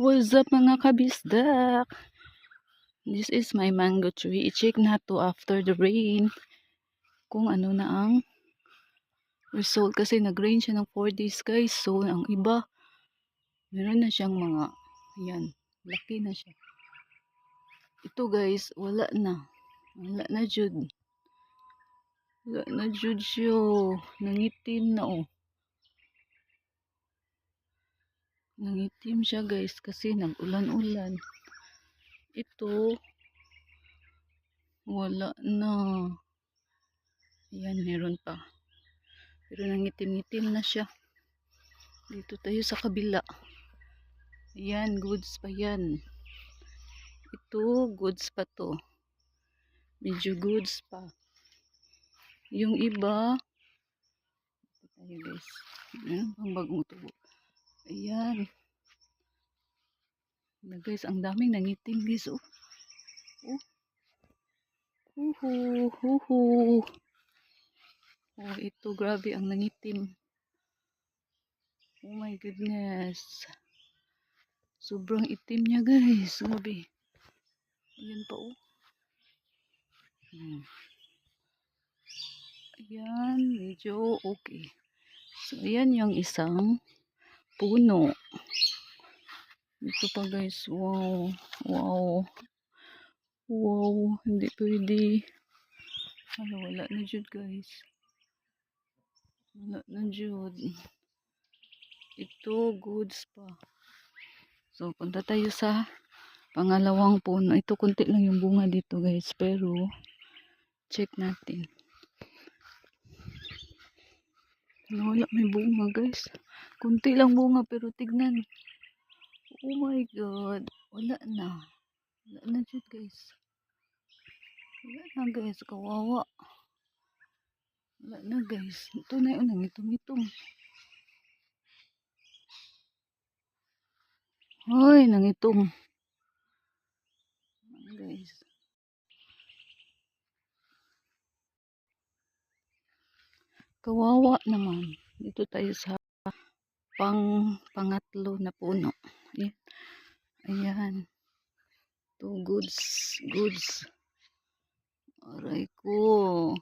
What's up mga kabisdak? This is my mango tree. I-check na to after the rain. Kung ano na ang result. Kasi nag-rain siya ng 4 days guys. So ang iba, meron na siyang mga, yan, laki na siya. Ito guys, wala na. Wala na jud. Wala na jud siya. Nangitim na oh. Nangitim siya guys kasi nag-ulan-ulan. Ito, wala na. Ayan, meron pa. Pero nangitim-ngitim na siya. Dito tayo sa kabila. Ayan, goods pa yan. Ito, goods pa to. Medyo goods pa. Yung iba, ito tayo guys. Ayan, pang bagong tubo. Ayan. Na guys, ang daming nangitim guys. Oh. Oh. Huhu, huhu. Oh, ito grabe ang nangitim. Oh my goodness. Sobrang itim niya guys. Grabe. Ayan pa oh. Ayan, medyo okay. So, ayan yung isang puno. Ito pa guys. Wow. Wow. Wow. Hindi pwede. Ano, wala na jud guys. Wala na jud. Ito, goods pa. So, punta tayo sa pangalawang puno. Ito, kunti lang yung bunga dito guys. Pero, check natin. Wala may bunga guys. Kunti lang bunga pero tignan. Oh my god. Wala na. Wala na jud guys. Wala na guys. Kawawa. Wala na guys. Ito na yun. Nangitong-itong. Hoy, nangitong. Guys. Kawawa naman. Dito tayo sa pangatlo na puno. Ayan. Ayan. Ito, goods. Goods. Aray ko.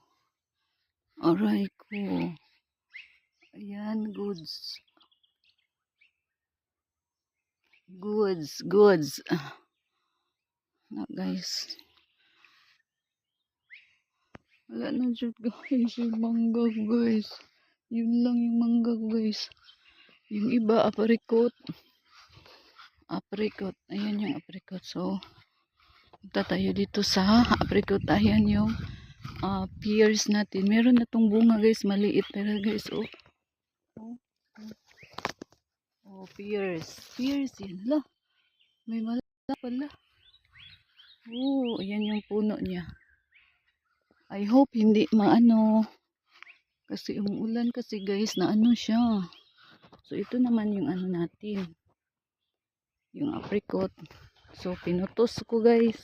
Aray ko. Ayan, goods. Goods. Goods. Na guys. Wala na dyan guys. Yung mangga guys. Yun lang yung mangga guys. Yung iba, apricot. Apricot. Ayan yung apricot. So, punta tayo dito sa apricot. Ayan yung pears natin. Meron na tong bunga guys. Maliit. Pero guys, oh. Oh, pears. Pears yan. La. May malala pala. Oh, ayan yung puno niya. I hope hindi maano. Kasi umuulan kasi guys na ano siya. So, ito naman yung ano natin. Yung apricot. So, pinutos ko guys.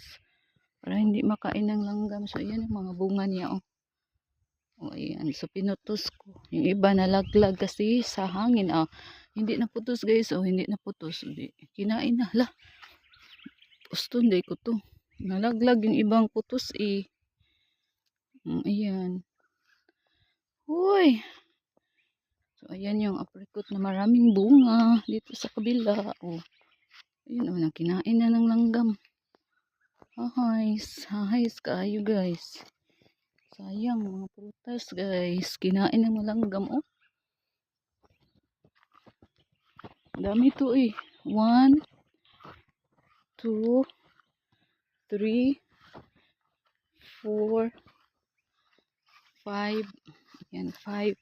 Para hindi makain ng langgam. So, ayan yung mga bunga niya. Oh. Oh, ayan. So, pinutos ko. Yung iba nalaglag kasi sa hangin. Hindi naputos guys. Oh, hindi naputos. Hindi. Kinain na. Hala. Gusto hindi ko to. Nalaglag yung ibang putos eh. Ayan. Uy. So, ayan yung apricot na maraming bunga. Dito sa kabila. Oh. Ayun oh, kinain na ng langgam. Hahais. Hahais kayo guys. Sayang mga prutas guys. Kinain ng langgam oh. Dami to eh. 1, 2, 3, 4, 5. Ayan, 5.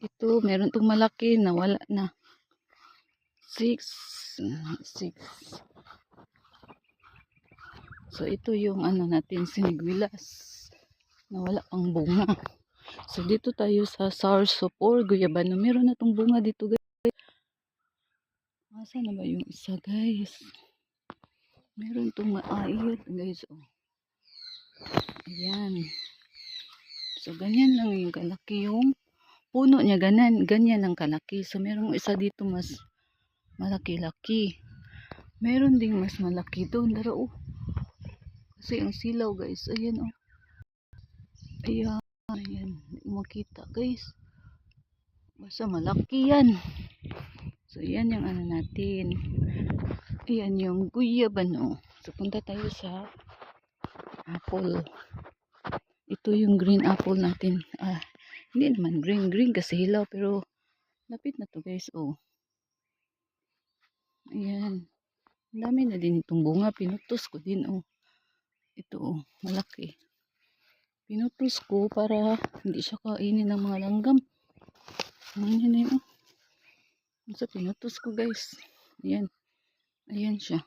Ito, meron tong malaki na wala na. 6. 6. So, ito yung ano natin, sinigwilas. Na wala pang bunga. So, dito tayo sa Sarsopor, Guyabano. Meron na tong bunga dito guys. Asa na ba yung isa guys? Meron tong maayot guys. Oh. Ayan. So, ganyan lang yung kalaki yung puno niya. Ganyan ang kalaki. So, merong isa dito mas malaki-laki. Meron ding mas malaki doon. Dara oh. Kasi ang silaw guys. Ayan oh. Ayan. Ayan. Hindi mo makita guys. Basta malaki yan. So yan yung ano natin. Ayan yung guyaban oh. So punta tayo sa apple. Ito yung green apple natin. Hindi naman green kasi hilaw pero lapit na to guys oh. Ayan. Ang dami na din itong bunga. Pinutos ko din oh. Ito oh. Malaki. Pinutos ko para hindi siya kainin ng mga langgam. Ayan na yun oh. So pinutos ko guys. Ayan. Ayan siya.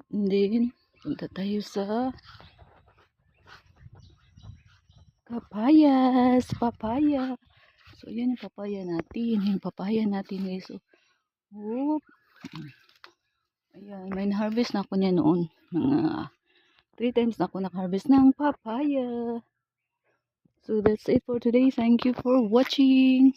And then, punta tayo sa papayas. Papaya. So, yan yung papaya natin. Yung papaya natin guys. So, whoop. Ayan. May na-harvest na ako niya noon. Mga 3 times na ako nag-harvest ng papaya. So, that's it for today. Thank you for watching.